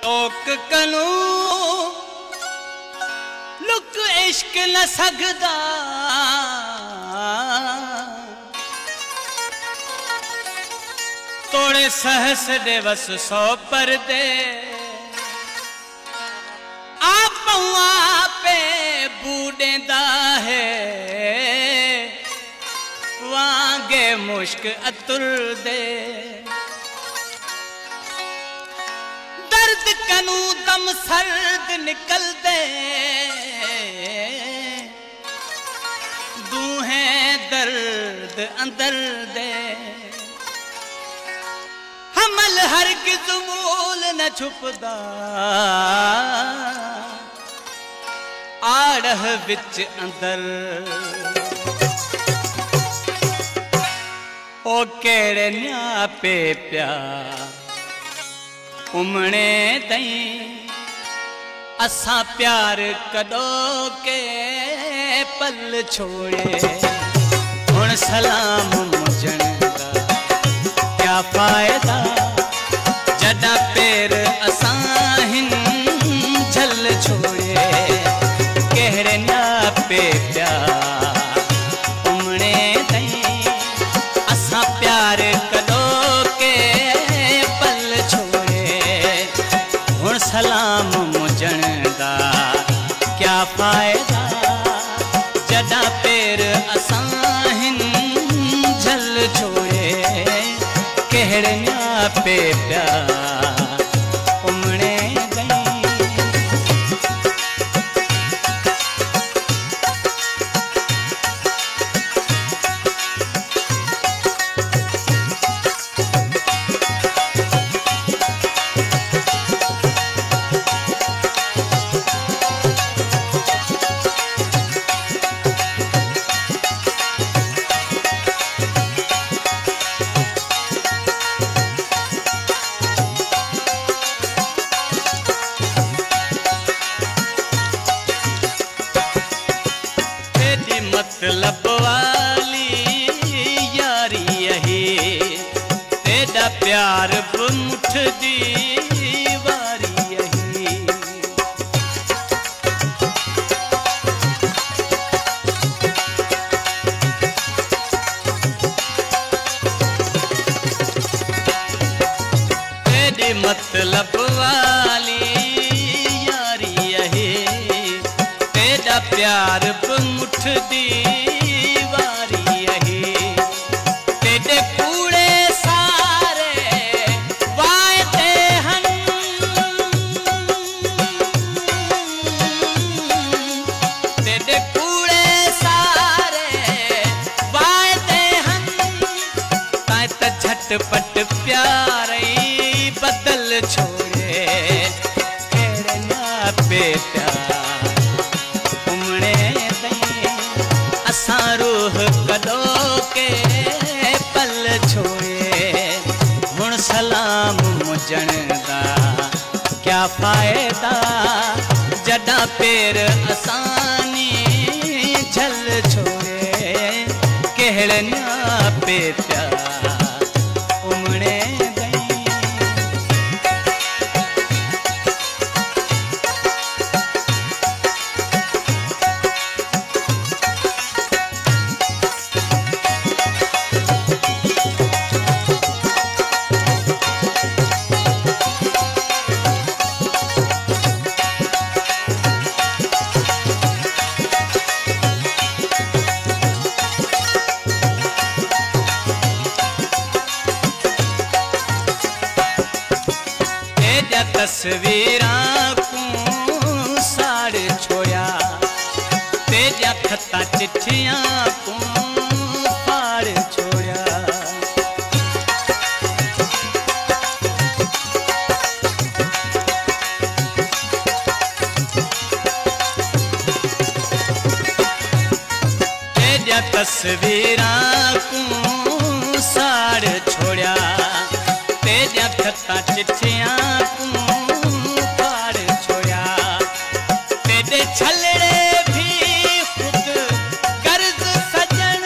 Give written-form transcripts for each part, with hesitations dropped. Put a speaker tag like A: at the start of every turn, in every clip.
A: okay कनू look इश्क न सकदा तोड़े सहस दिवस सौ पर्दे आप पे बूडेंदा है वांगे मुश्क अतुर दे दर्द कनू दम सर्द निकल दे दूहे दर्द अंदर दे हमल हरगिज़ मूल न छुपदा आड़ह विच अंदर ओ केड़े न्या पे प्या उमणे तई असा प्यार कदो के पल छोड़े हुण सलाम मुझण दा क्या फायदा जदा पेर असा हिन झल छोड़े कहरे ना पे प्यार उमणे तई असा प्यार कदो के पल छोड़े हुण सलाम मुझण दा क्या फायदा जदा पेर असा हिन झल छोड़े कहरे न्या पे प्यार उमणे मतलब वाली यारी यही तेरा प्यार मुठ दी वारी यही तेरी मतलब वाली यारी यही तेरा प्यार मुठ दी वारी यही तेरे कूड़े सारे वायदे हन तेरे कूड़े सारे वायदे हन ताए त झटपट प्यारे बदल छोड़े केड़े ना पे प्यार रूह कदो के पल छोड़े हुण सलाम मुझण दा क्या फायदा जदा पेर असानी झल छोड़े कहड़े न्या पे प्यार उमणे तस्वीरां को साड़ छोया तेजा खता चिट्ठियां को फाड़ छोया तेजा तस्वीरां को साड़ छोया तेजा खता चिट्ठियां छलड़े भी खुद गर्ज सजन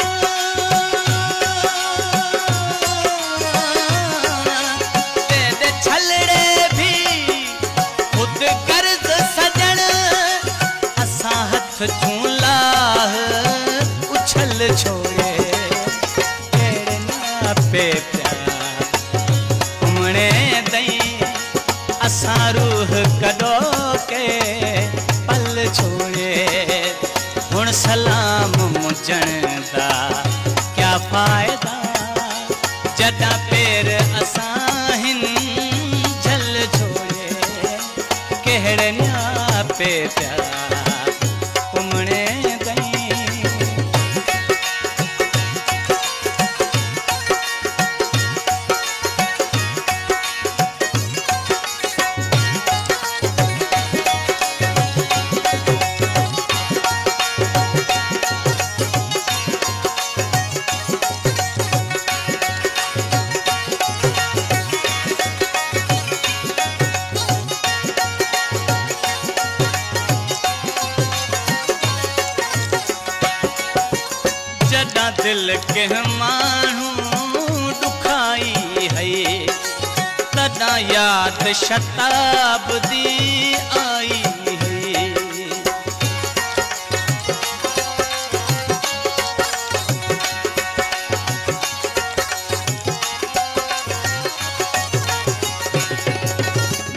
A: तेरे छलड़े भी असा रूह कदो के पल छोड़े हुण सलाम मुझण दा क्या फायदा जदा पेर असा हिन झल छोड़े केहड़े न्या पे प्यार उमणे दिल के मानू दुखाई है तदा याद शताब्दी आई है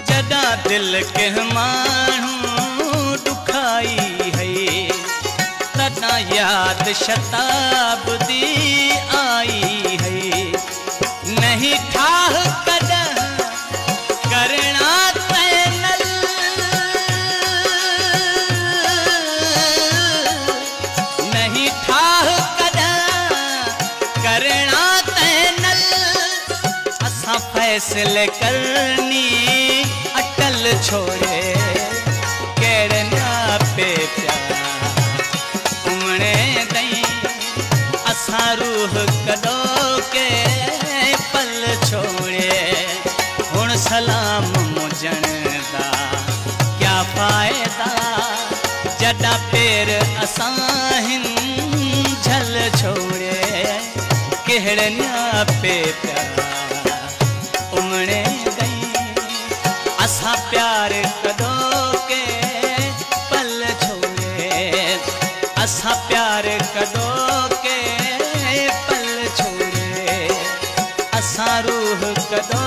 A: जदा दिल के मानू दुखाई है तदा याद शताब्दी आई है नहीं ठाह कदह करना तैनल नहीं ठाह कदह करना तैनल असा फैसले करनी अटल छोड़े केड़े ना पे प्यार असा रूह कदो के पल छोड़े हुण सलाम मुझण दा क्या फायदा जदा पेर असा हिन झल छोड़े केहड़े न्या पे प्यार उमणे गई असा प्यार कदो के पल छोड़े असा प्यार कदो के पल छोड़े असा रूह कदो